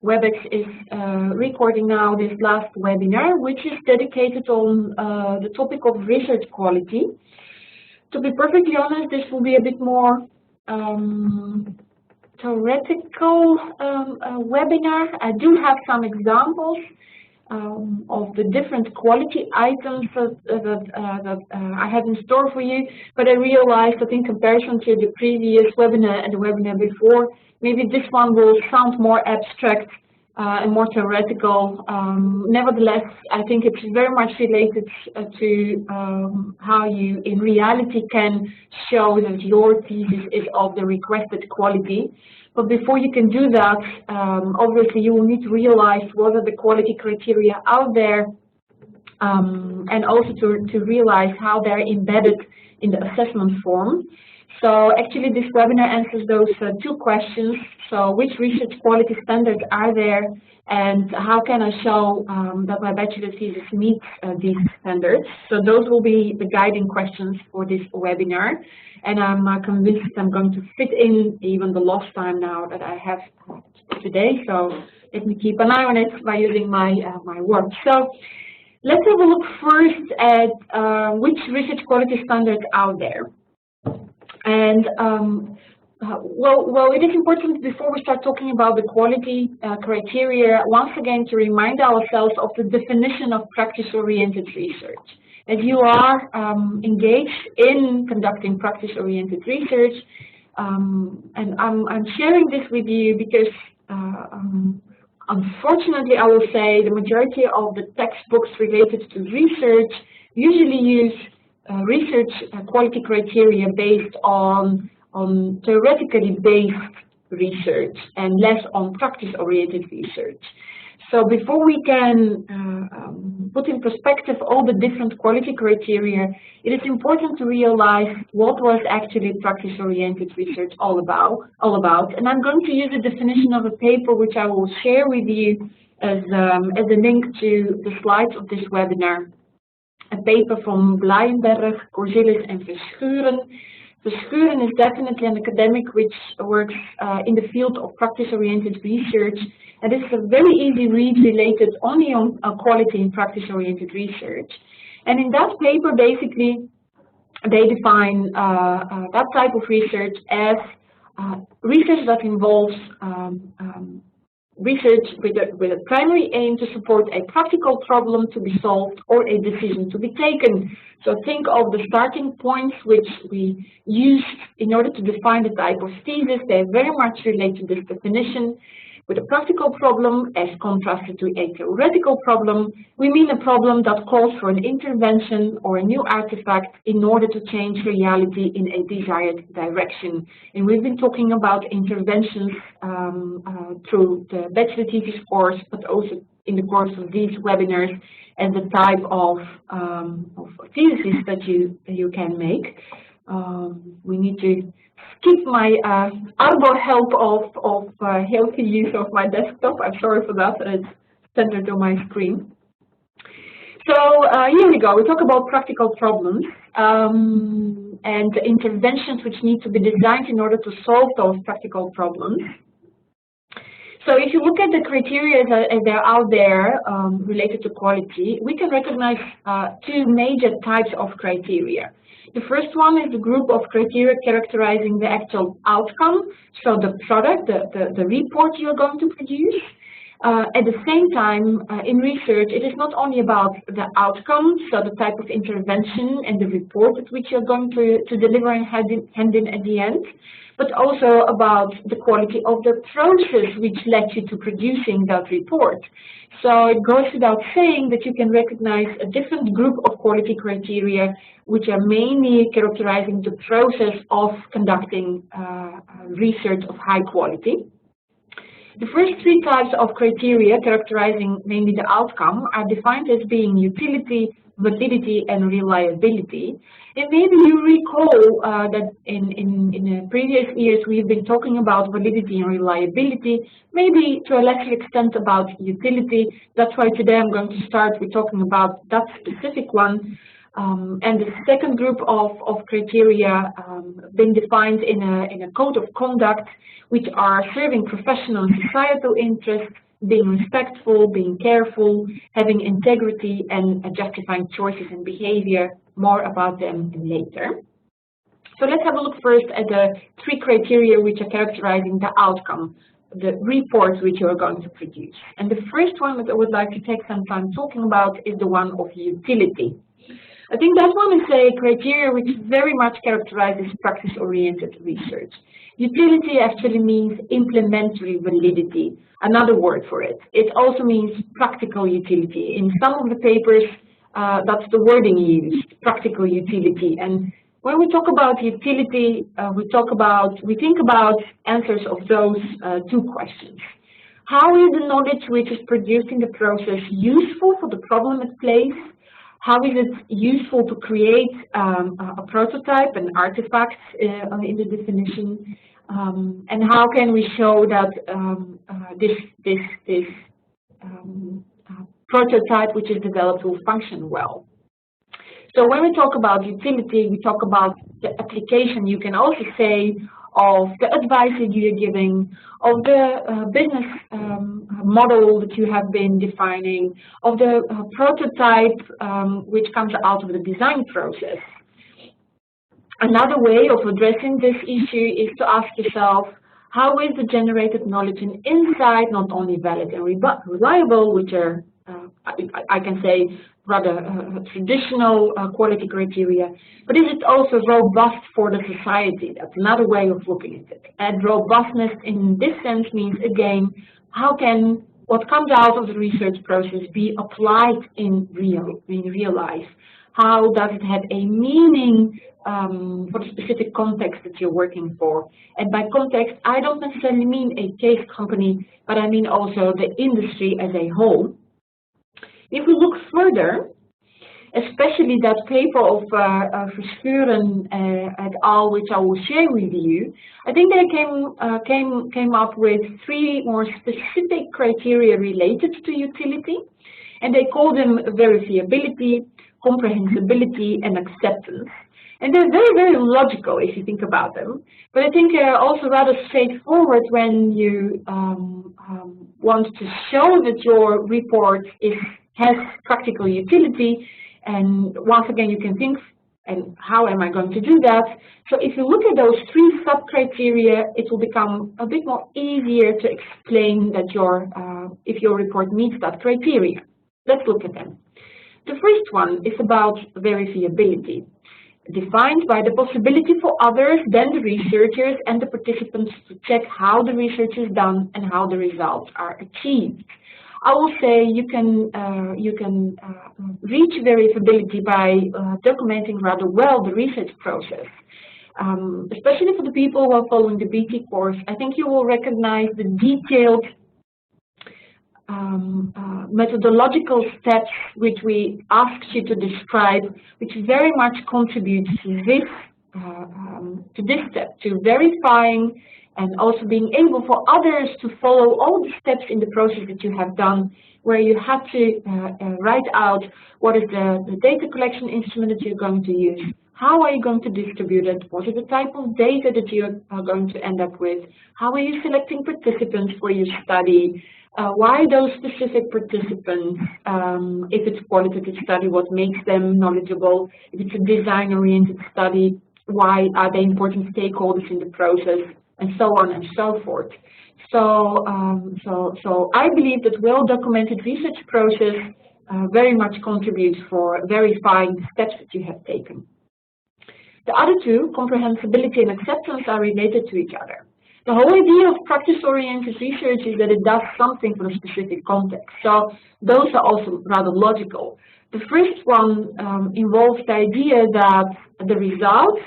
WebEx is recording now this last webinar, which is dedicated on the topic of research quality. To be perfectly honest, this will be a bit more theoretical webinar. I do have some examples of the different quality items that I have in store for you, but I realized that in comparison to the previous webinar and the webinar before, maybe this one will sound more abstract and more theoretical. Nevertheless, I think it's very much related to how you in reality can show that your thesis is of the requested quality. But before you can do that, obviously you will need to realize what are the quality criteria out there, and also to realize how they're embedded in the assessment form. So actually this webinar answers those two questions. So which research quality standards are there, and how can I show that my bachelor thesis meets these standards? So those will be the guiding questions for this webinar. And I'm convinced I'm going to fit in even the lost time now that I have today. So let me keep an eye on it by using my work. So let's have a look first at which research quality standards out there. And well, it is important before we start talking about the quality criteria, once again to remind ourselves of the definition of practice-oriented research. As you are engaged in conducting practice-oriented research, and I'm sharing this with you because unfortunately I will say the majority of the textbooks related to research usually use research quality criteria based on theoretically based research and less on practice-oriented research. So before we can put in perspective all the different quality criteria, it is important to realize what was actually practice-oriented research all about. And I'm going to use a definition of a paper which I will share with you as a link to the slides of this webinar. A paper from Blijenberg, Corgelis, and Verschuren. Verschuren is definitely an academic which works in the field of practice-oriented research, and it's a very easy read related only on quality in practice-oriented research. And in that paper, basically, they define that type of research as research that involves research with a primary aim to support a practical problem to be solved or a decision to be taken. So think of the starting points which we used in order to define the type of thesis. They very much relate to this definition. With a practical problem as contrasted to a theoretical problem, we mean a problem that calls for an intervention or a new artifact in order to change reality in a desired direction. And we've been talking about interventions through the bachelor thesis course, but also in the course of these webinars, and the type of thesis that you can make. We need to skip my Arbor help of healthy use of my desktop. I'm sorry for that, it's centered on my screen. So here we go. We talk about practical problems and interventions which need to be designed in order to solve those practical problems. So if you look at the criteria as they're out there related to quality, we can recognize two major types of criteria. The first one is the group of criteria characterizing the actual outcome, so the product, the report you're going to produce. At the same time, in research, it is not only about the outcome, so the type of intervention and the report at which you're going to deliver and hand in at the end, but also about the quality of the process which led you to producing that report. So it goes without saying that you can recognize a different group of quality criteria which are mainly characterizing the process of conducting research of high quality. The first three types of criteria characterizing mainly the outcome are defined as being utility, validity, and reliability. And maybe you recall that in previous years we've been talking about validity and reliability, maybe to a lesser extent about utility. That's why today I'm going to start with talking about that specific one. And the second group of criteria been defined in a code of conduct, which are serving professional and societal interests, being respectful, being careful, having integrity, and justifying choices and behavior. More about them later. So let's have a look first at the 3 criteria which are characterizing the outcome, the report which you are going to produce. And the first one that I would like to take some time talking about is the one of utility. I think that one is a criteria which very much characterizes practice-oriented research. Utility actually means implementary validity, another word for it. It also means practical utility. In some of the papers, that's the wording used, practical utility. And when we talk about utility, we think about answers of those 2 questions. How is the knowledge which is produced in the process useful for the problem it plays? How is it useful to create a prototype, an artifact in the definition? And how can we show that this prototype which is developed will function well? So when we talk about utility, we talk about the application, you can also say, of the advice that you're giving, of the business model that you have been defining, of the prototype which comes out of the design process. Another way of addressing this issue is to ask yourself, how is the generated knowledge and insight not only valid and reliable, which are, I can say, rather traditional quality criteria, but is it also robust for the society? That's another way of looking at it. And robustness in this sense means, again, how can what comes out of the research process be applied in real life? How does it have a meaning for the specific context that you're working for? And by context, I don't necessarily mean a case company, but I mean also the industry as a whole. If we look further, especially that paper of Verschuren et al., which I will share with you, I think they came up with 3 more specific criteria related to utility, and they call them verifiability, comprehensibility, and acceptance. And they're very, very logical if you think about them, but I think they're also rather straightforward when you want to show that your report has practical utility. And once again, you can think, and how am I going to do that? So if you look at those 3 sub-criteria, it will become a bit more easier to explain that if your report meets that criteria. Let's look at them. The first one is about verifiability, defined by the possibility for others than the researchers and the participants to check how the research is done and how the results are achieved. I will say you can reach verifiability by documenting rather well the research process. Especially for the people who are following the BT course, I think you will recognize the detailed methodological steps which we asked you to describe, which very much contributes to this step, to verifying and also being able for others to follow all the steps in the process that you have done, where you have to write out what is the data collection instrument that you're going to use, how are you going to distribute it, what is the type of data that you are going to end up with, how are you selecting participants for your study, why those specific participants, if it's a qualitative study, what makes them knowledgeable, if it's a design-oriented study, why are they important stakeholders in the process, and so on and so forth. So I believe that well-documented research process very much contributes for verifying the steps that you have taken. The other 2, comprehensibility and acceptance, are related to each other. The whole idea of practice-oriented research is that it does something for a specific context. So those are also rather logical. The first one involves the idea that the results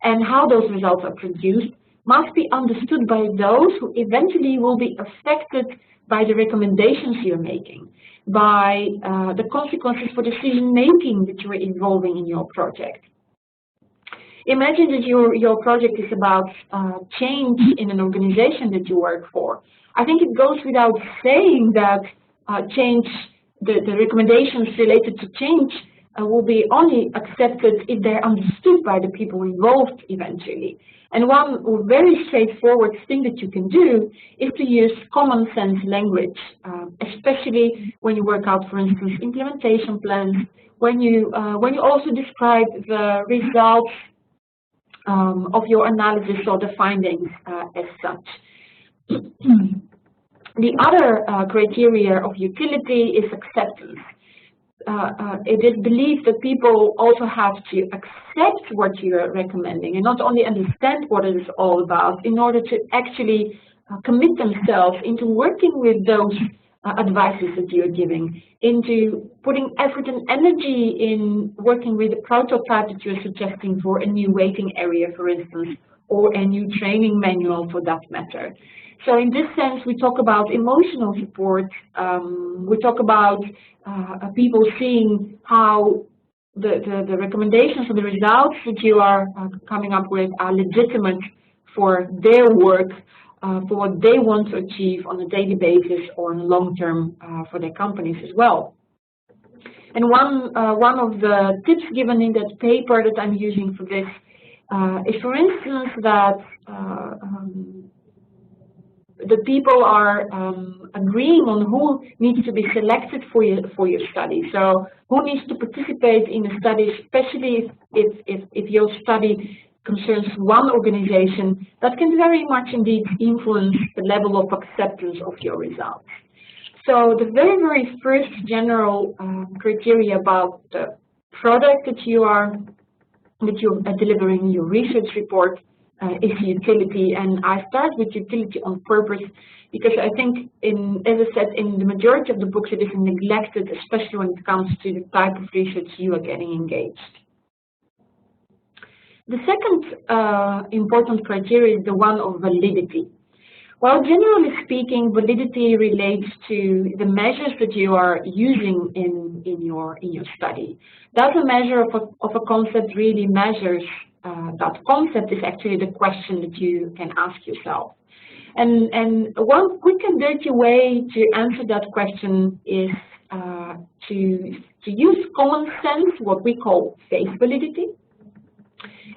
and how those results are produced must be understood by those who eventually will be affected by the recommendations you're making, by the consequences for decision-making that you are involving in your project. Imagine that your project is about change in an organization that you work for. I think it goes without saying that the recommendations related to change will be only accepted if they're understood by the people involved eventually. And one very straightforward thing that you can do is to use common sense language, especially when you work out, for instance, implementation plans, when you also describe the results of your analysis or the findings as such. The other criteria of utility is acceptance. It is believed that people also have to accept what you're recommending and not only understand what it is all about in order to actually commit themselves into working with those advices that you're giving, into putting effort and energy in working with the prototype that you're suggesting for a new waiting area, for instance, or a new training manual for that matter. So in this sense, we talk about emotional support. We talk about people seeing how the recommendations or the results that you are coming up with are legitimate for their work, for what they want to achieve on a daily basis or on a long term for their companies as well. And one of the tips given in that paper that I'm using for this is, for instance, that the people are agreeing on who needs to be selected for your study. So who needs to participate in a study, especially if your study concerns one organization, that can very much indeed influence the level of acceptance of your results. So the very, very first general criteria about the product that you're delivering in your research report is utility, and I start with utility on purpose because I think, as I said, in the majority of the books it is neglected, especially when it comes to the type of research you are getting engaged. The second important criteria is the one of validity. Well, generally speaking, validity relates to the measures that you are using in your study. Does a measure of a concept really measures that concept is actually the question that you can ask yourself. And one quick and dirty way to answer that question is to use common sense, what we call face validity,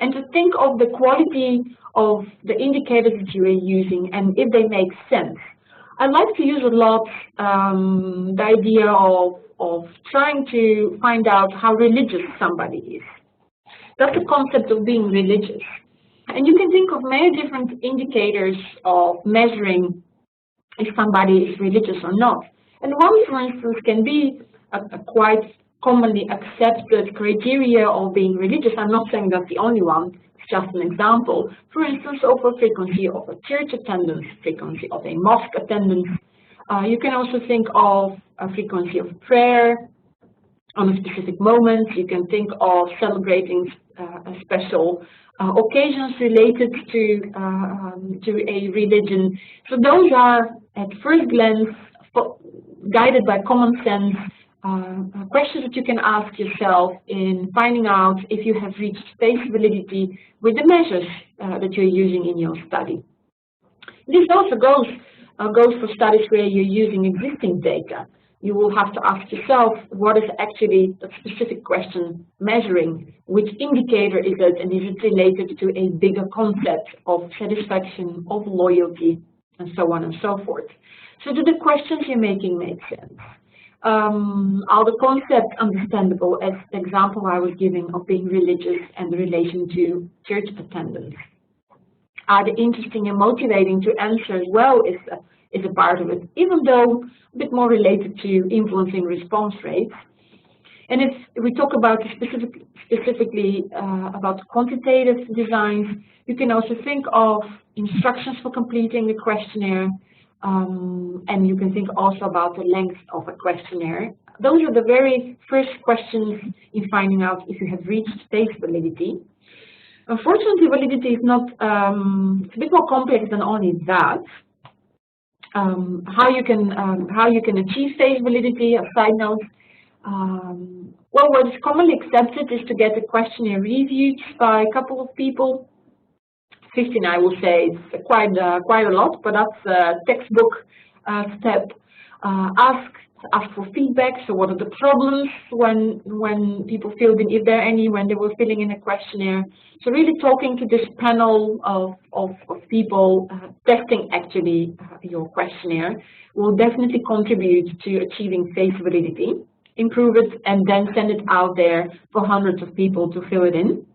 and to think of the quality of the indicators that you are using and if they make sense. I like to use a lot the idea of trying to find out how religious somebody is. That's the concept of being religious. And you can think of many different indicators of measuring if somebody is religious or not. And one, for instance, can be a quite commonly accepted criteria of being religious. I'm not saying that's the only one, it's just an example. For instance, of a frequency of a church attendance, frequency of a mosque attendance. You can also think of a frequency of prayer on a specific moment. You can think of celebrating special occasions related to a religion. So those are, at first glance, guided by common sense, questions that you can ask yourself in finding out if you have reached face validity with the measures that you're using in your study. This also goes for studies where you're using existing data. You will have to ask yourself, what is actually that specific question measuring? Which indicator is it, and is it related to a bigger concept of satisfaction, of loyalty, and so on and so forth? So do the questions you're making make sense? Are the concepts understandable, as the example I was giving of being religious and the relation to church attendance? Are they interesting and motivating to answer as well is a part of it, even though a bit more related to influencing response rates. And if we talk about specifically about quantitative designs, you can also think of instructions for completing the questionnaire, and you can think also about the length of a questionnaire. Those are the very first questions in finding out if you have reached face validity. Unfortunately, validity is not, it's a bit more complex than only that. How you can achieve face validity, a side note. Well, what is commonly accepted is to get a questionnaire reviewed by a couple of people. 15, I will say, it's quite a lot, but that's a textbook step. Ask ask for feedback. So what are the problems when people filled in, if there are any, when they were filling in a questionnaire. So really talking to this panel of people testing actually your questionnaire will definitely contribute to achieving face validity. Improve it and then send it out there for hundreds of people to fill it in.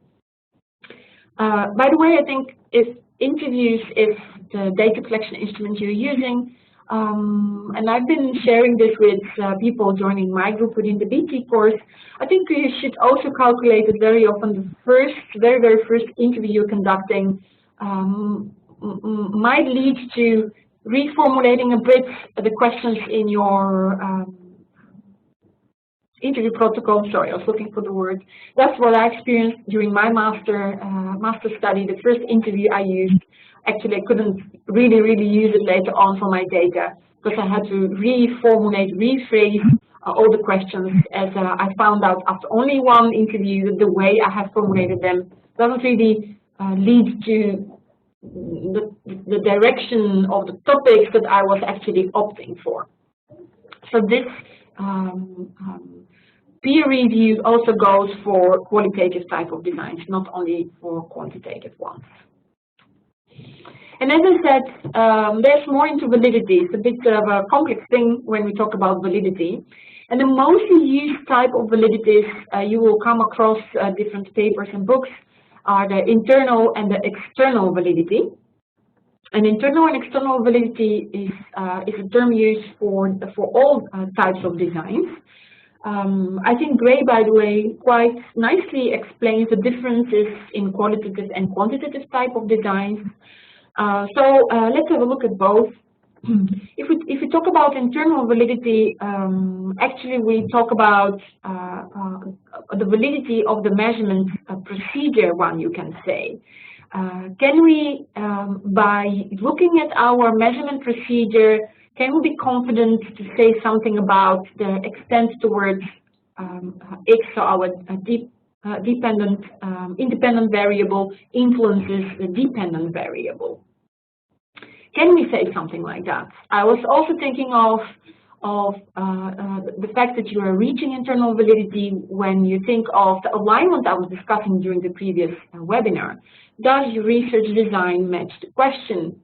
By the way, I think if the data collection instrument you're using, and I've been sharing this with people joining my group within the BT course, I think you should also calculate that very often the very first interview you're conducting might lead to reformulating a bit the questions in your interview protocol. Sorry, I was looking for the word. That's what I experienced during my master study. The first interview I used, actually I couldn't really use it later on for my data because I had to reformulate, rephrase all the questions, as I found out after only one interview that the way I have formulated them doesn't really lead to the direction of the topics that I was actually opting for. So this peer review also goes for qualitative type of designs, not only for quantitative ones. And as I said, there's more into validity. It's a bit of a complex thing when we talk about validity. And the mostly used type of validities you will come across different papers and books are the internal and the external validity. And internal and external validity is a term used for all types of designs. I think Gray, by the way, quite nicely explains the differences in qualitative and quantitative type of designs. So let's have a look at both. If we talk about internal validity, actually we talk about the validity of the measurement procedure, one you can say. Can we, by looking at our measurement procedure, can we be confident to say something about the extent towards X, so our independent variable influences the dependent variable? Can we say something like that? I was also thinking of the fact that you are reaching internal validity when you think of the alignment I was discussing during the previous webinar. Does your research design match the question?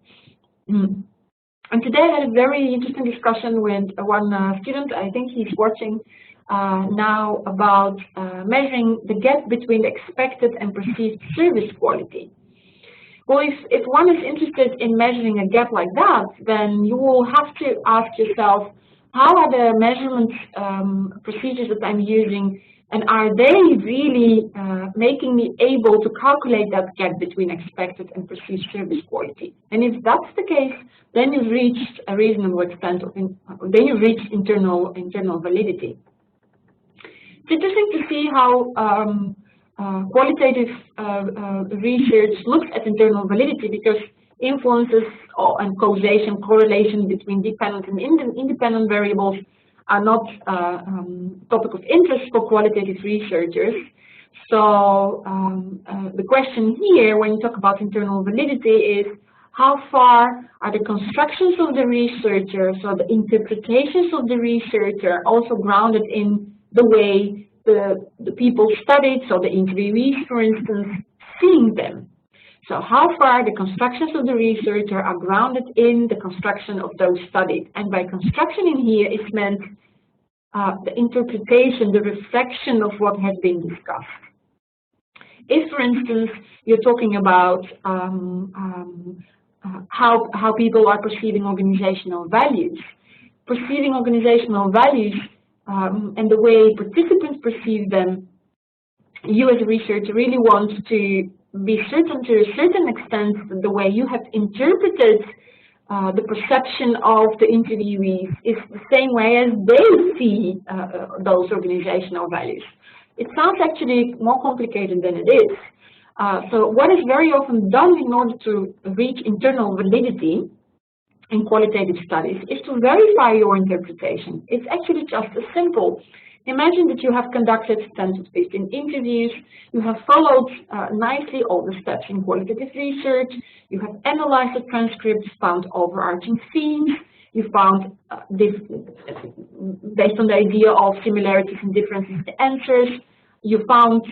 And today I had a very interesting discussion with one student, I think he's watching now, about measuring the gap between expected and perceived service quality. Well, if one is interested in measuring a gap like that, then you will have to ask yourself, how are the measurement procedures that I'm using, and are they really making me able to calculate that gap between expected and perceived service quality? And if that's the case, then you've reached a reasonable extent of, then you've reached internal validity. It's interesting to see how qualitative research looks at internal validity, because influences and causation, correlation between dependent and independent variables are not topic of interest for qualitative researchers. So the question here, when you talk about internal validity, is how far are the constructions of the researcher, so the interpretations of the researcher, also grounded in the way the people studied, so the interviewees, for instance, seeing them. So how far the constructions of the researcher are grounded in the construction of those studied. And by construction in here is meant the interpretation, the reflection of what has been discussed. If, for instance, you're talking about how people are perceiving organizational values, and the way participants perceive them, you as a researcher really want to be certain, to a certain extent, that the way you have interpreted the perception of the interviewees is the same way as they see those organizational values. It sounds actually more complicated than it is. So what is very often done in order to reach internal validity in qualitative studies is to verify your interpretation. It's actually just as simple. Imagine that you have conducted 10 to 15 interviews, you have followed nicely all the steps in qualitative research, you have analyzed the transcripts, found overarching themes, You found this based on the idea of similarities and differences in the answers. You found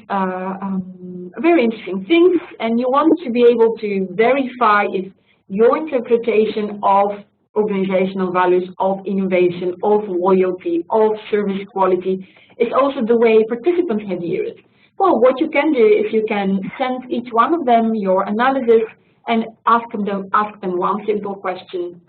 very interesting things, and you want to be able to verify if your interpretation of organizational values, of innovation, of loyalty, of service quality is also the way participants have viewed it. Well, what you can do is you can send each one of them your analysis and ask them one simple question.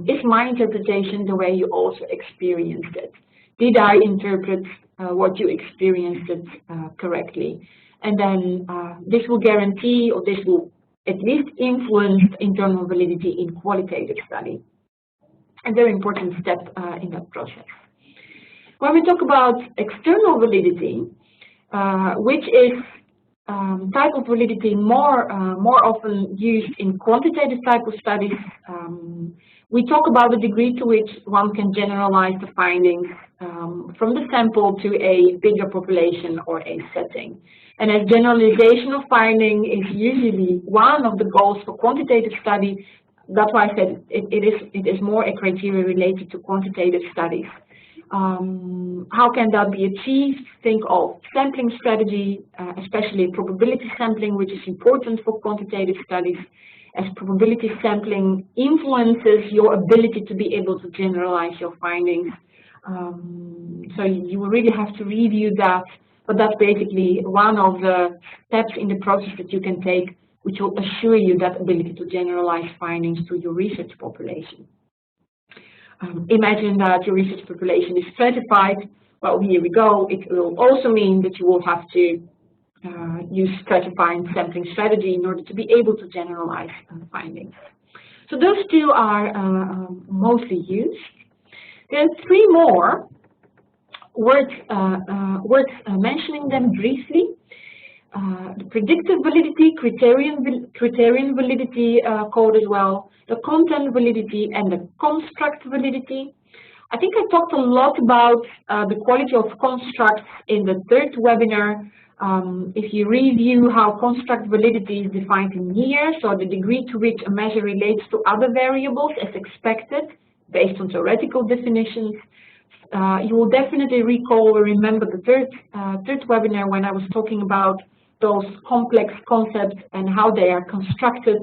Is my interpretation the way you also experienced it? Did I interpret what you experienced it correctly? And then this will guarantee, or this will at least influence internal validity in qualitative study. A very important step in that process. When we talk about external validity, which is type of validity more often used in quantitative type of studies, we talk about the degree to which one can generalize the findings from the sample to a bigger population or a setting. And as generalization of finding is usually one of the goals for quantitative study, that's why I said it is more a criteria related to quantitative studies. How can that be achieved? Think of sampling strategy, especially probability sampling, which is important for quantitative studies, as probability sampling influences your ability to be able to generalize your findings. So you will really have to review that, but that's basically one of the steps in the process that you can take, which will assure you that ability to generalize findings to your research population. Imagine that your research population is stratified. Well, here we go. It will also mean that you will have to use stratifying sampling strategy in order to be able to generalize findings. So those two are mostly used. There are three more worth mentioning them briefly. The predictive validity, criterion validity code as well, the content validity, and the construct validity. I think I talked a lot about the quality of constructs in the third webinar. If you review how construct validity is defined in here, so the degree to which a measure relates to other variables as expected, based on theoretical definitions, you will definitely recall or remember the third webinar when I was talking about those complex concepts and how they are constructed,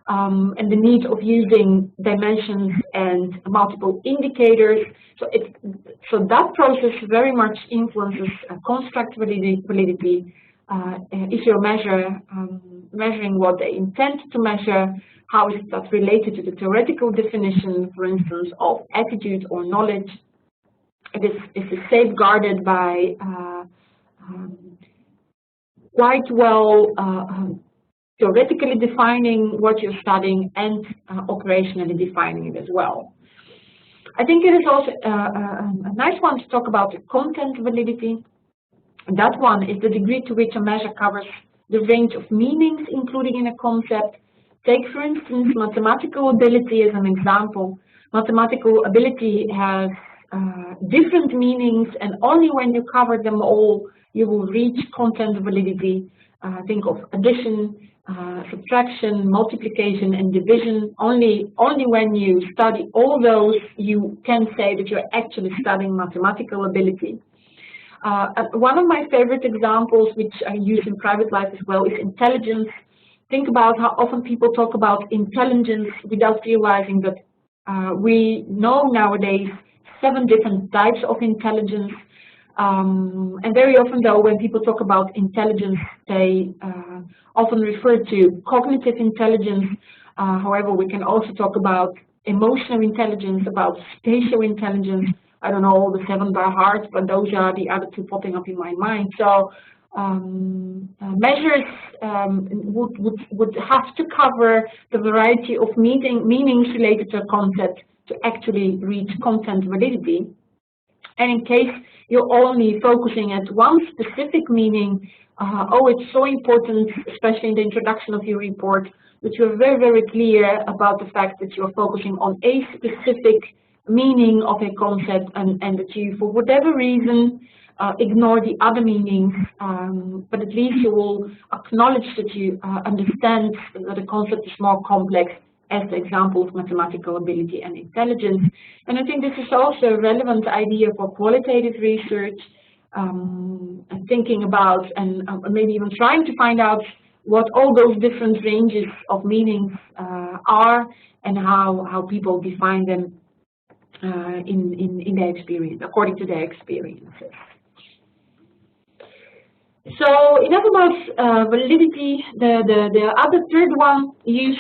and the need of using dimensions and multiple indicators. So that process very much influences construct validity. If you're measuring what they intend to measure, how is that related to the theoretical definition, for instance, of attitude or knowledge? It is safeguarded by quite well theoretically defining what you're studying and operationally defining it as well. I think it is also a nice one to talk about the content validity. That one is the degree to which a measure covers the range of meanings included in a concept. Take, for instance, mathematical ability as an example. Mathematical ability has different meanings, and only when you cover them all, you will reach content validity. Think of addition, subtraction, multiplication, and division. Only when you study all those, you can say that you're actually studying mathematical ability. One of my favorite examples, which I use in private life as well, is intelligence. Think about how often people talk about intelligence without realizing that we know nowadays 7 different types of intelligence. And very often, though, when people talk about intelligence, they often refer to cognitive intelligence. However, we can also talk about emotional intelligence, about spatial intelligence. I don't know all the 7 by heart, but those are the other 2 popping up in my mind. So measures would have to cover the variety of meanings related to a concept to actually reach content validity. And in case you're only focusing at one specific meaning, it's so important, especially in the introduction of your report, that you're very, very clear about the fact that you're focusing on a specific meaning of a concept, and that you, for whatever reason, ignore the other meanings, but at least you will acknowledge that you understand that the concept is more complex as the example of mathematical ability and intelligence. And I think this is also a relevant idea for qualitative research, and thinking about and maybe even trying to find out what all those different ranges of meanings are and how people define them in their experience, according to their experiences. So enough about validity. The other third one used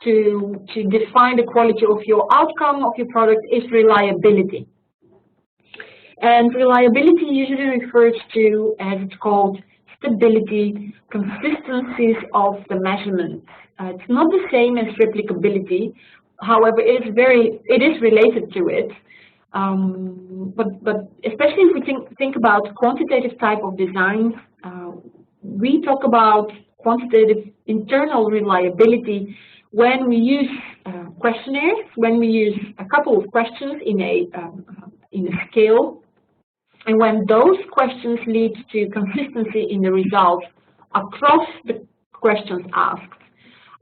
to define the quality of your outcome of your product is reliability. And reliability usually refers to, as it's called, stability, consistencies of the measurements. It's not the same as replicability. However, it is related to it. But especially if we think about quantitative type of designs, we talk about quantitative internal reliability when we use questionnaires, when we use a couple of questions in a scale, and when those questions lead to consistency in the results across the questions asked.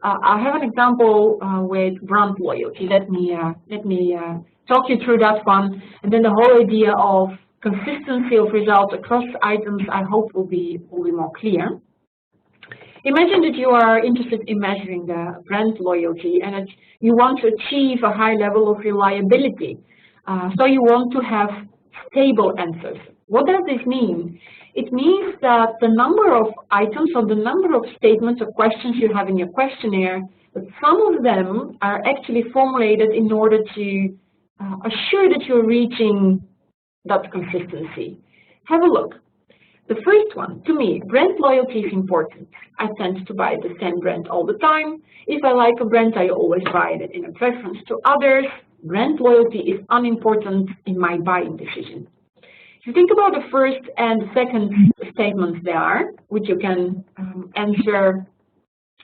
I have an example with brand loyalty. Let me talk you through that one, and then the whole idea of consistency of results across items, I hope, will be more clear. Imagine that you are interested in measuring the brand loyalty and that you want to achieve a high level of reliability. So you want to have stable answers. What does this mean? It means that the number of items or the number of statements or questions you have in your questionnaire, that some of them are actually formulated in order to assure that you're reaching that consistency. Have a look. The first one, to me, brand loyalty is important. I tend to buy the same brand all the time. If I like a brand, I always buy it in a preference to others. Brand loyalty is unimportant in my buying decision. If you think about the first and the second statements there, which you can answer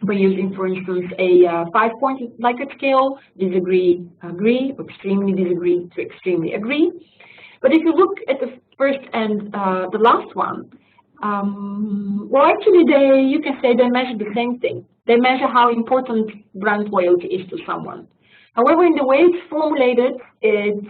by using, for instance, a 5-point Likert scale, disagree, agree, extremely disagree to extremely agree. But if you look at the first and the last one, well, actually, you can say they measure the same thing. They measure how important brand loyalty is to someone. However, in the way it's formulated, it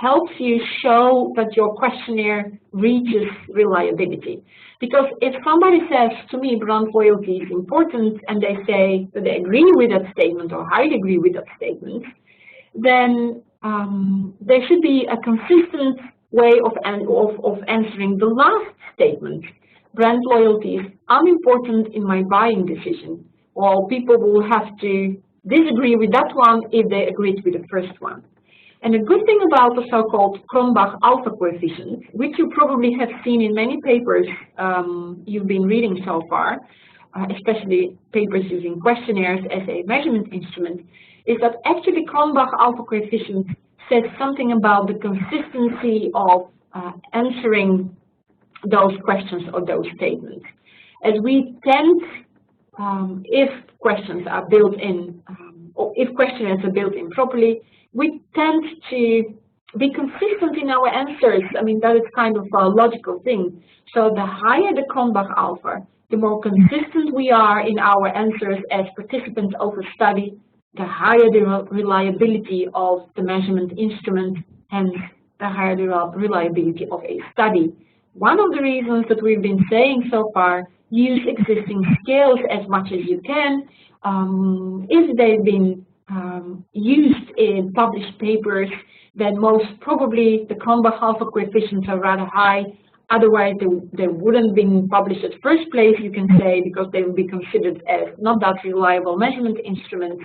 helps you show that your questionnaire reaches reliability. Because if somebody says to me brand loyalty is important and they say that they agree with that statement or highly agree with that statement, then there should be a consistent way of answering the last statement. Brand loyalty is unimportant in my buying decision. Well, people will have to disagree with that one if they agreed with the first one. And the good thing about the so-called Cronbach alpha coefficient, which you probably have seen in many papers you've been reading so far, especially papers using questionnaires as a measurement instrument, is that actually Cronbach alpha coefficient says something about the consistency of answering those questions or those statements. As we tend, if questions are built in, or if questionnaires are built in properly, we tend to be consistent in our answers. I mean, that is kind of a logical thing. So the higher the Cronbach alpha, the more consistent we are in our answers as participants of a study, the higher the reliability of the measurement instrument, hence the higher the reliability of a study. One of the reasons that we've been saying so far, use existing scales as much as you can. If they've been used in published papers, then most probably the Cronbach alpha coefficients are rather high. Otherwise, they wouldn't have been published at first place, you can say, because they would be considered as not that reliable measurement instruments.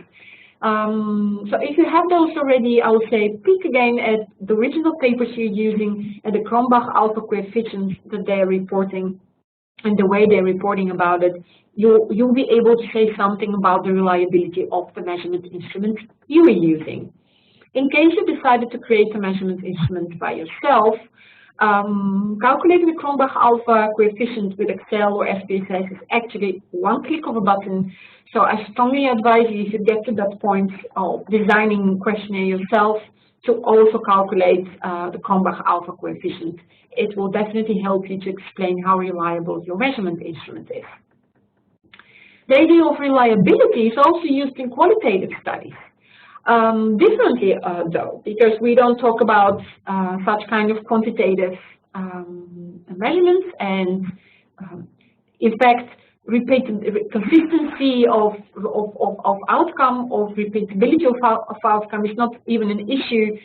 So if you have those already, I would say peek again at the original papers you're using and the Cronbach alpha coefficients that they're reporting and the way they're reporting about it. You'll be able to say something about the reliability of the measurement instrument you are using. In case you decided to create a measurement instrument by yourself, calculating the Cronbach alpha coefficient with Excel or SPSS is actually one click of a button. So I strongly advise you, if you get to that point of designing a questionnaire yourself, to also calculate the Cronbach alpha coefficient. It will definitely help you to explain how reliable your measurement instrument is. The idea of reliability is also used in qualitative studies. Differently though, because we don't talk about such kind of quantitative measurements, and in fact, consistency of outcome, of repeatability of outcome is not even an issue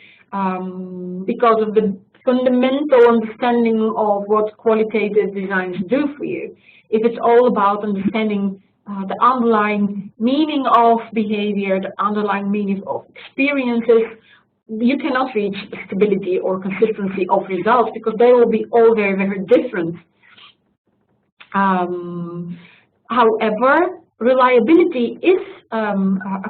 because of the fundamental understanding of what qualitative designs do for you. If it's all about understanding the underlying meaning of behavior, the underlying meaning of experiences, you cannot reach stability or consistency of results because they will be all very, very different. However, reliability is a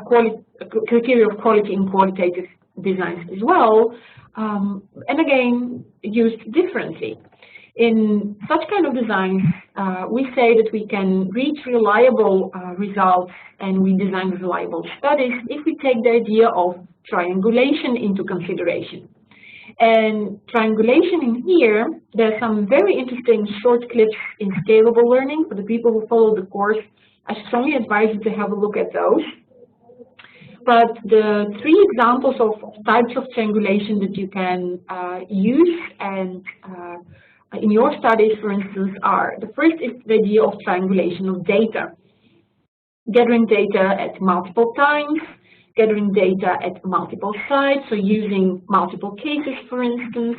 criteria of quality in qualitative designs as well, and again, used differently. In such kind of designs, we say that we can reach reliable results and we design reliable studies if we take the idea of triangulation into consideration. And triangulation in here, there are some very interesting short clips in scalable learning. For the people who follow the course, I strongly advise you to have a look at those. But the three examples of types of triangulation that you can use and in your studies, for instance, are the first is the idea of triangulation of data. Gathering data at multiple times, gathering data at multiple sites, so using multiple cases, for instance,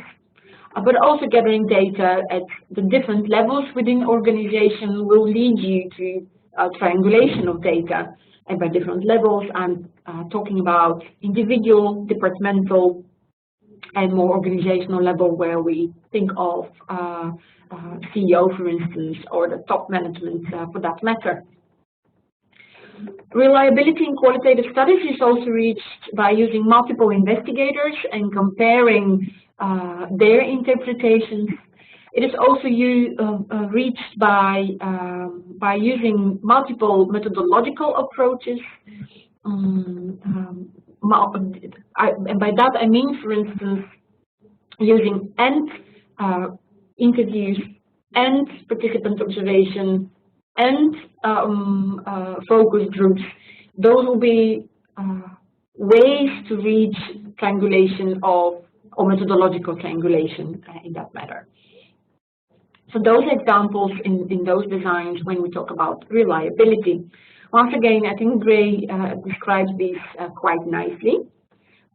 but also gathering data at the different levels within organization will lead you to triangulation of data. And by different levels, I'm talking about individual, departmental, and more organizational level where we think of CEO, for instance, or the top management for that matter. Reliability in qualitative studies is also reached by using multiple investigators and comparing their interpretations. It is also reached by using multiple methodological approaches. And by that I mean, for instance, using end interviews, end participant observation, and focus groups. Those will be ways to reach triangulation or methodological triangulation in that matter. So those examples in those designs when we talk about reliability. Once again, I think Gray describes these quite nicely,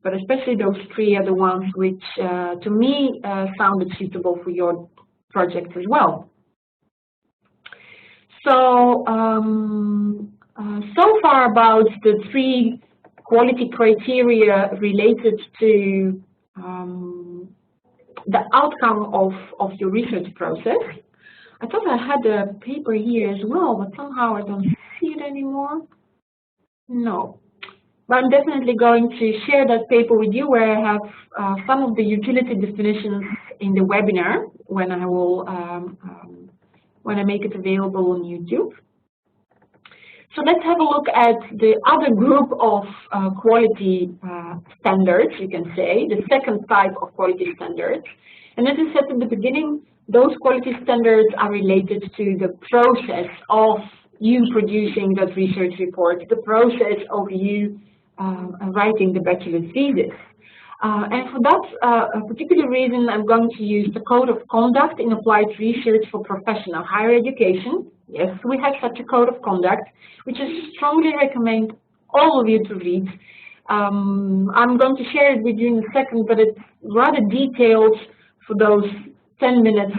but especially those three are the ones which, to me, sounded suitable for your project as well. So, so far about the three quality criteria related to the outcome of your research process. I thought I had a paper here as well, but somehow I don't see it anymore. No. But I'm definitely going to share that paper with you where I have some of the utility definitions in the webinar when I will when I make it available on YouTube. So let's have a look at the other group of quality standards, you can say, the second type of quality standards. And as I said in the beginning, those quality standards are related to the process of you producing that research report, the process of you writing the bachelor thesis. And for that particular reason, I'm going to use the Code of Conduct in Applied Research for Professional Higher Education. Yes, we have such a Code of Conduct, which I strongly recommend all of you to read. I'm going to share it with you in a second, but it's rather detailed for those 10 minutes,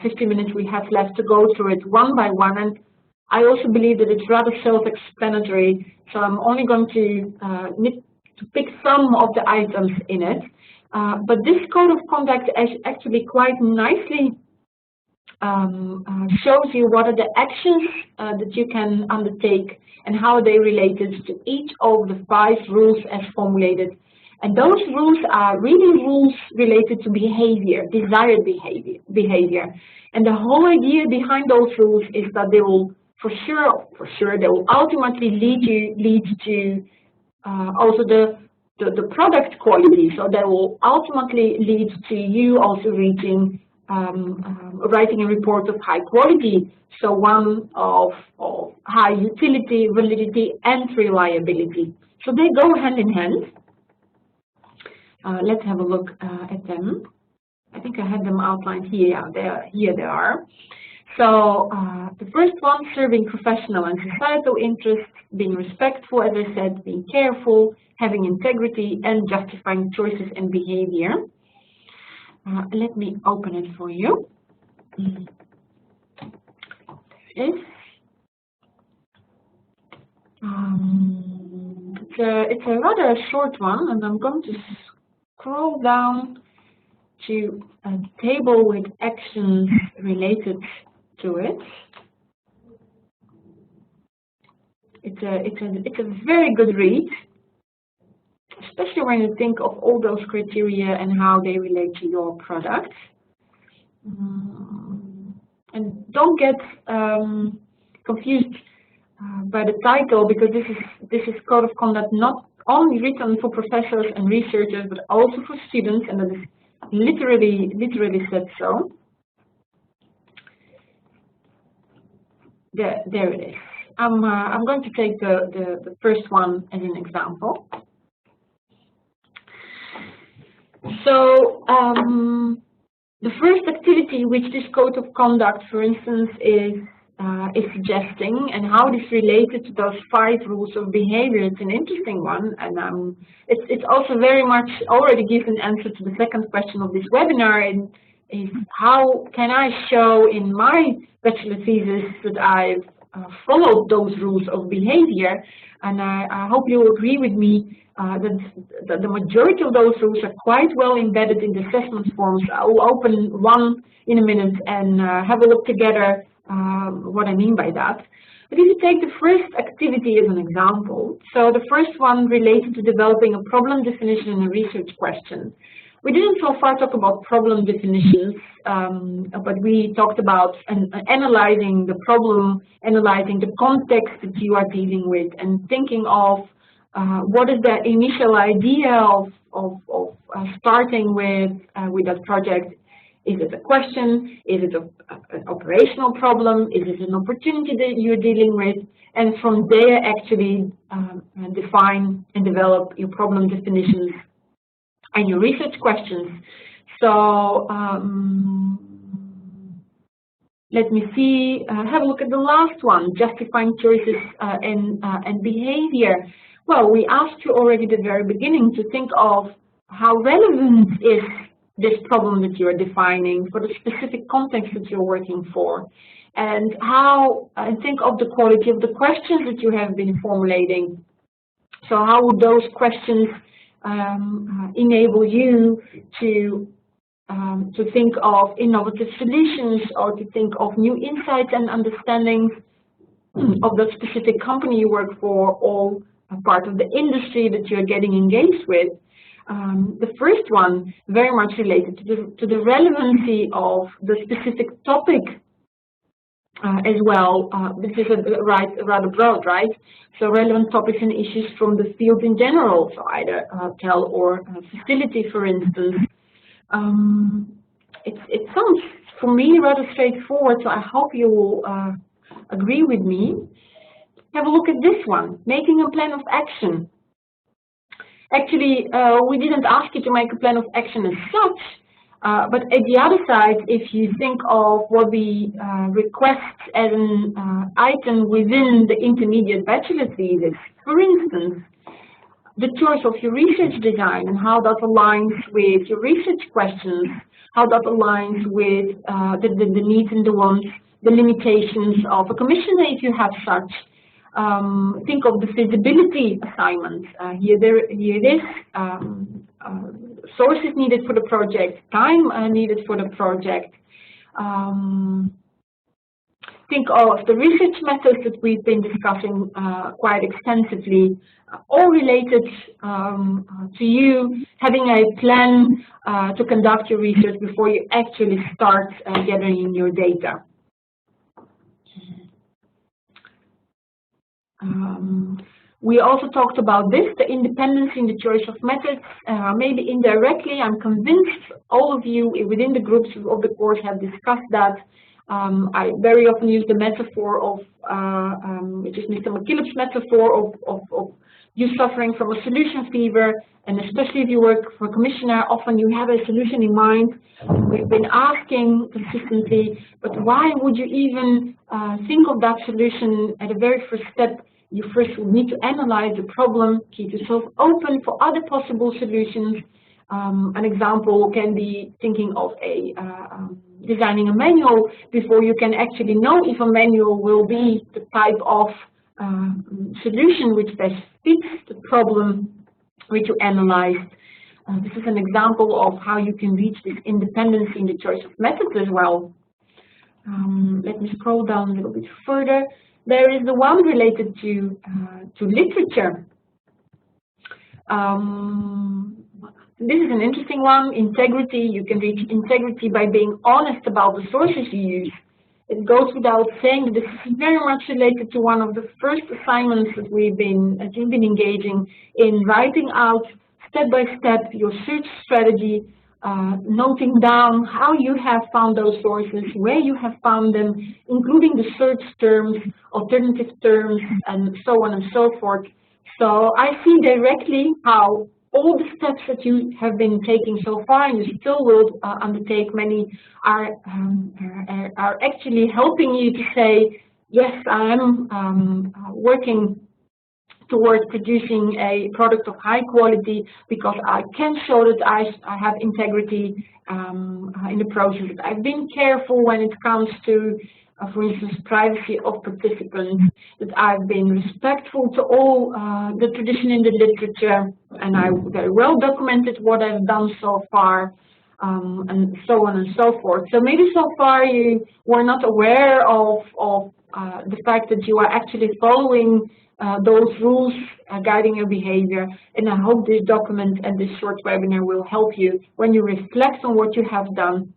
15 minutes we have left to go through it one by one. And I also believe that it's rather self-explanatory, so I'm only going to need to pick some of the items in it. But this Code of Conduct actually quite nicely shows you what are the actions that you can undertake and how they related to each of the 5 rules as formulated. And those rules are really rules related to behavior, desired behavior. And the whole idea behind those rules is that they will, for sure, they will ultimately lead to also the product quality. So they will ultimately lead to you also reaching writing a report of high quality, so one of high utility, validity, and reliability. So they go hand in hand. Let's have a look at them. I think I have them outlined here. Here they are. So the first one, serving professional and societal interests, being respectful, as I said, being careful, having integrity, and justifying choices and behavior. Let me open it for you. There it is. It's a rather short one, and I'm going to scroll down to a table with actions related to it. It's a very good read, especially when you think of all those criteria and how they relate to your product. And don't get confused by the title, because this is code of conduct not only written for professors and researchers, but also for students, and that is literally said so. There it is. I'm going to take the first one as an example. So the first activity which this code of conduct, for instance, is suggesting, and how it is related to those 5 rules of behavior, it's an interesting one, and it's also very much already gives an answer to the second question of this webinar, and is how can I show in my bachelor thesis that I've followed those rules of behavior. And I hope you agree with me that the majority of those rules are quite well embedded in the assessment forms. I will open one in a minute and have a look together what I mean by that. But if you take the first activity as an example, so the first one related to developing a problem definition in a research question. We didn't so far talk about problem definitions, but we talked about analyzing the problem, analyzing the context that you are dealing with, and thinking of what is the initial idea of starting with that project. Is it a question? Is it an operational problem? Is it an opportunity that you're dealing with? And from there, actually define and develop your problem definitions and your research questions. So let me see, have a look at the last one, justifying choices and behavior. Well, we asked you already at the very beginning to think of how relevant is this problem that you are defining for the specific context that you're working for, and how, think of the quality of the questions that you have been formulating. So how would those questions enable you to think of innovative solutions, or to think of new insights and understandings of the specific company you work for, or a part of the industry that you're getting engaged with. The first one very much related to the relevancy of the specific topic as well. This is rather broad, right? So relevant topics and issues from the field in general, so either hotel or facility, for instance. It sounds, for me, rather straightforward, so I hope you will agree with me. Have a look at this one, making a plan of action. Actually, we didn't ask you to make a plan of action as such, but at the other side, if you think of what we request as an item within the intermediate bachelor thesis, for instance, the choice of your research design and how that aligns with your research questions, how that aligns with the needs and the wants, the limitations of a commissioner if you have such. Think of the feasibility assignment. Here it is. Sources needed for the project, time needed for the project. Think of the research methods that we've been discussing quite extensively, all related to you having a plan to conduct your research before you actually start gathering your data. We also talked about this, the independence in the choice of methods. Maybe indirectly, I'm convinced all of you within the groups of the course have discussed that. I very often use the metaphor of, which is Mr. McKillop's metaphor of you suffering from a solution fever, and especially if you work for a commissioner, often you have a solution in mind. We've been asking consistently, but why would you even think of that solution at the very first step? You first will need to analyze the problem, keep yourself open for other possible solutions. An example can be thinking of designing a manual before you can actually know if a manual will be the type of solution which best fits the problem which you analyzed. This is an example of how you can reach this independence in the choice of methods as well. Let me scroll down a little bit further. There is the one related to literature. This is an interesting one, integrity. You can reach integrity by being honest about the sources you use. It goes without saying that this is very much related to one of the first assignments that you've been engaging in, writing out step by step your search strategy, noting down how you have found those sources, where you have found them, including the search terms, alternative terms, and so on and so forth. So I see directly how all the steps that you have been taking so far, and you still will undertake many, are actually helping you to say, yes, I am working towards producing a product of high quality because I can show that I have integrity in the process. I've been careful when it comes to, for instance, privacy of participants, that I've been respectful to all the tradition in the literature, and I very well documented what I've done so far, and so on and so forth. So maybe so far you were not aware of the fact that you are actually following those rules guiding your behavior, and I hope this document and this short webinar will help you when you reflect on what you have done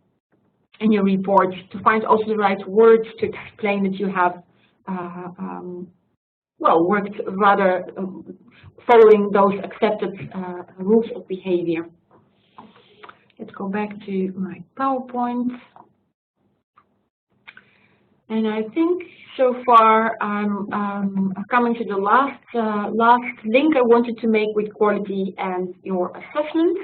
in your report, to find also the right words to explain that you have well, worked rather following those accepted rules of behavior. Let's go back to my PowerPoint. And I think so far I'm coming to the last link I wanted to make with quality and your assessment.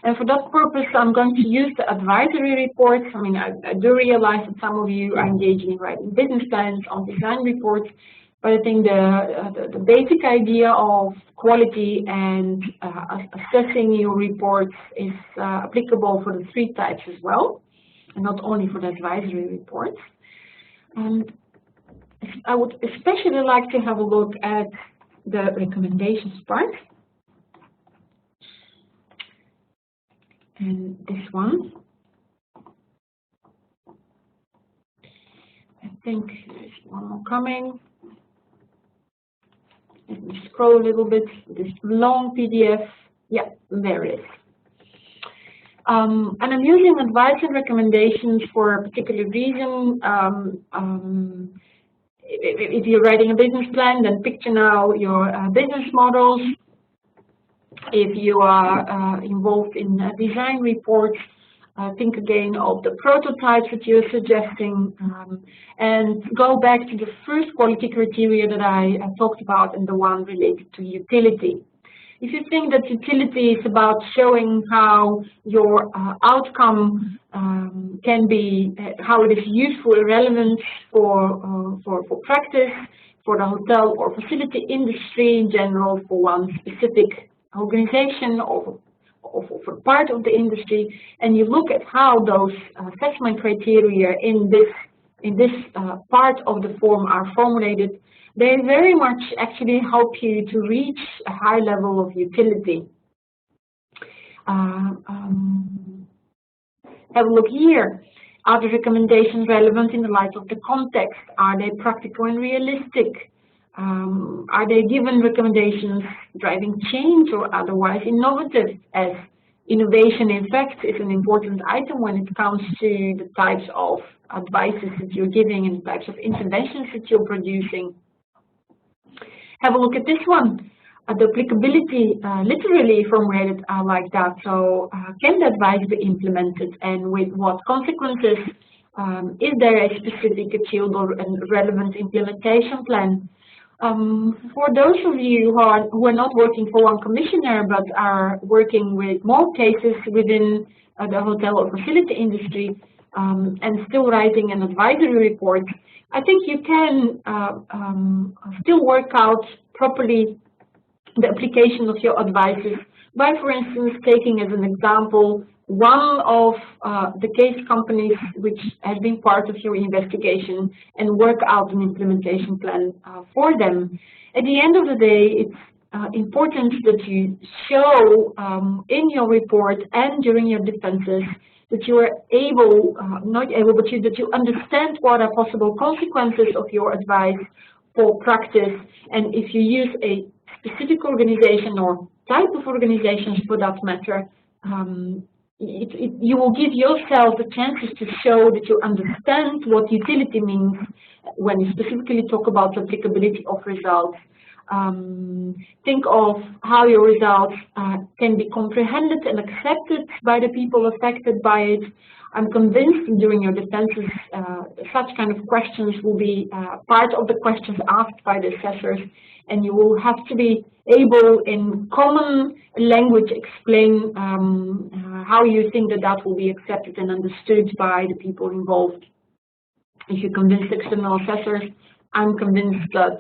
And for that purpose, I'm going to use the advisory reports. I mean, I do realize that some of you are engaging in writing business plans on design reports, but I think the basic idea of quality and assessing your reports is applicable for the three types as well, and not only for the advisory reports. And I would especially like to have a look at the recommendations part. And this one. I think there's one more coming. Let me scroll a little bit. This long PDF. Yeah, there it is. And I'm using advice and recommendations for a particular reason. If you're writing a business plan, then picture now your business models. If you are involved in design reports, think again of the prototypes that you're suggesting, and go back to the first quality criteria that I talked about, and the one related to utility. If you think that utility is about showing how your outcome can be, how it is useful and relevant for practice, for the hotel or facility industry in general, for one specific organization or for part of the industry, and you look at how those assessment criteria in this part of the form are formulated, they very much actually help you to reach a high level of utility. Have a look here. Are the recommendations relevant in the light of the context? Are they practical and realistic? Are they given recommendations driving change or otherwise innovative, as innovation in fact is an important item when it comes to the types of advices that you're giving and the types of interventions that you're producing. Have a look at this one. The applicability literally formulated like that. So can the advice be implemented, and with what consequences? Is there a specific achievable and relevant implementation plan? For those of you who are not working for one commissioner but are working with more cases within the hotel or facility industry and still writing an advisory report, I think you can still work out properly the application of your advices by, for instance, taking as an example one of the case companies which has been part of your investigation and work out an implementation plan for them. At the end of the day, it's important that you show in your report and during your defenses that you are able, not able, but that you understand what are possible consequences of your advice for practice, and if you use a specific organization or type of organizations for that matter, you will give yourself the chances to show that you understand what utility means when you specifically talk about the applicability of results. Think of how your results can be comprehended and accepted by the people affected by it. I'm convinced during your defenses, such kind of questions will be part of the questions asked by the assessors, and you will have to be able in common language explain how you think that will be accepted and understood by the people involved. If you convince external assessors, I'm convinced that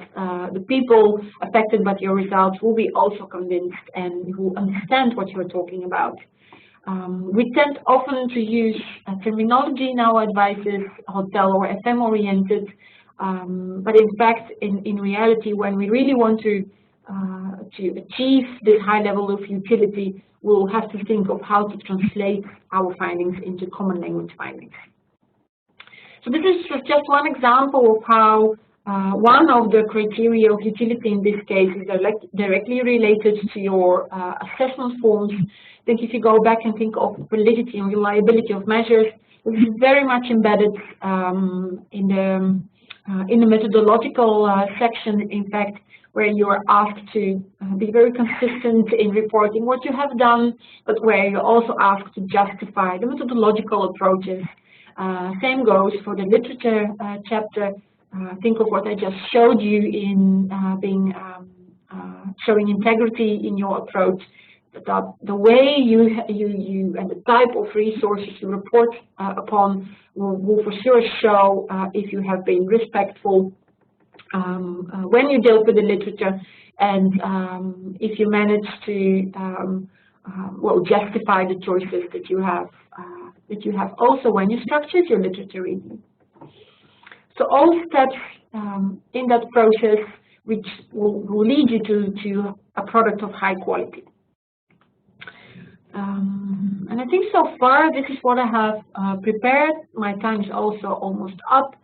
the people affected by your results will be also convinced and who understand what you're talking about. We tend often to use terminology in our advices, hotel or FM oriented, but in fact, in reality, when we really want to achieve this high level of utility, we'll have to think of how to translate our findings into common language findings. So this is just one example of how one of the criteria of utility in this case is directly related to your assessment forms. I think if you go back and think of validity and reliability of measures, this is very much embedded in the methodological section, in fact, where you are asked to be very consistent in reporting what you have done, but where you're also asked to justify the methodological approaches. Same goes for the literature chapter. Think of what I just showed you in showing integrity in your approach. The way you and the type of resources you report upon will for sure show if you have been respectful when you dealt with the literature, and if you manage to well, justify the choices that you have also when you structured your literature review. So all steps in that process which will lead you to a product of high quality. And I think so far this is what I have prepared. My time is also almost up.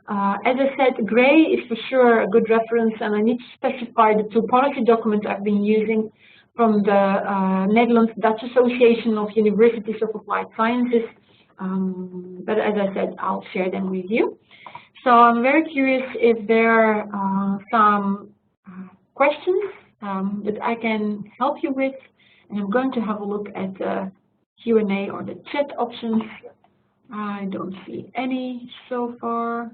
As I said, gray is for sure a good reference, and I need to specify the two policy documents I've been using from the Netherlands Dutch Association of Universities of Applied Sciences. But as I said, I'll share them with you. So I'm very curious if there are some questions that I can help you with. And I'm going to have a look at the Q&A or the chat options. I don't see any so far,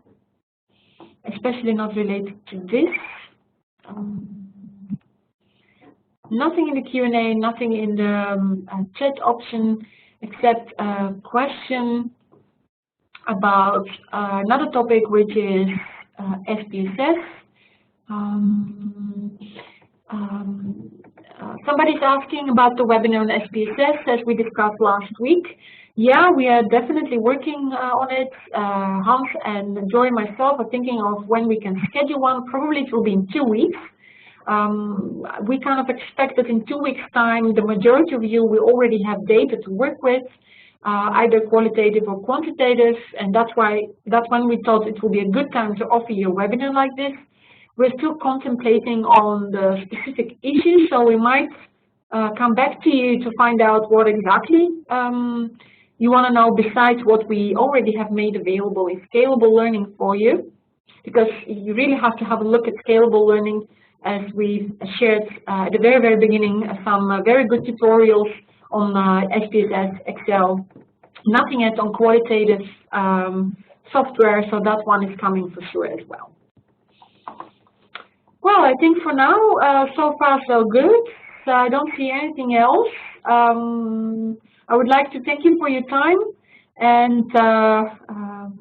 especially not related to this. Nothing in the Q&A, nothing in the chat option, except a question about another topic, which is SPSS. Somebody's asking about the webinar on SPSS, as we discussed last week. Yeah, we are definitely working on it. Hans and Joy and myself are thinking of when we can schedule one. Probably it will be in 2 weeks. We kind of expect that in 2 weeks' time, the majority of you will already have data to work with, either qualitative or quantitative, and that's when we thought it would be a good time to offer you a webinar like this. We're still contemplating on the specific issues, so we might come back to you to find out what exactly you want to know besides what we already have made available in scalable learning for you, because you really have to have a look at scalable learning as we shared at the very, very beginning, some very good tutorials on SPSS, Excel. Nothing yet on qualitative software, so that one is coming for sure as well. Well, I think for now, so far so good. So I don't see anything else. I would like to thank you for your time, and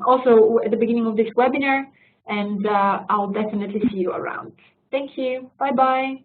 also at the beginning of this webinar, and I'll definitely see you around. Thank you. Bye-bye.